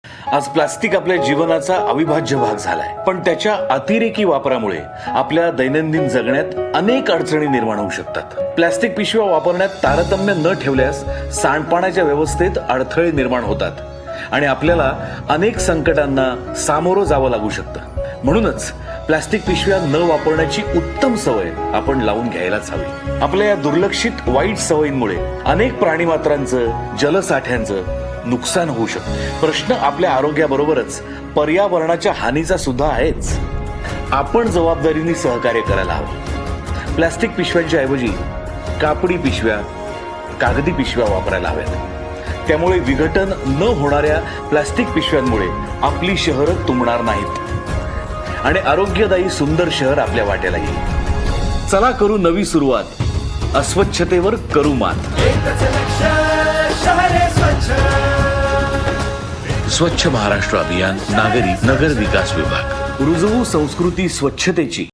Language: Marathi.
आज प्लास्टिक आपल्या जीवनाचा अविभाज्य भाग झालाय, पण त्याच्या अतिरेकी वापरामुळे आपल्या दैनंदिन जगण्यात अनेक अडचणी निर्माण होऊ शकतात. प्लास्टिक पिशव्या वापरण्यात तारतम्य न ठेवल्यास सांडपाण्याच्या व्यवस्थेत अडथळे निर्माण होतात आणि आपल्याला अनेक संकटांना सामोरं जावं लागू शकतं. म्हणूनच प्लास्टिक पिशव्या न वापरण्याची उत्तम सवय आपण लावून घ्यायलाच हवी. आपल्या या दुर्लक्षित वाईट सवयींमुळे अनेक प्राणीमात्रांचं, जलसाठ्यांचं नुकसान होऊ शकतं. प्रश्न आपल्या आरोग्याबरोबरच पर्यावरणाच्या हानीचा सुद्धा आहेच. आपण जबाबदारीने सहकार्य करायला हवं. प्लास्टिक पिशव्यांच्या ऐवजी कापडी पिशव्या, कागदी पिशव्या वापरायला हव्यात. त्यामुळे विघटन न होणाऱ्या प्लास्टिक पिशव्यांमुळे आपली शहरं तुंबणार नाहीत आणि आरोग्यदायी सुंदर शहर आपल्या वाट्याला येईल. चला करू नवी सुरुवात. अस्वच्छतेवर करू मात. स्वच्छ महाराष्ट्र अभियान, नागरी नगर विकास विभाग. रुजवू संस्कृती स्वच्छतेची.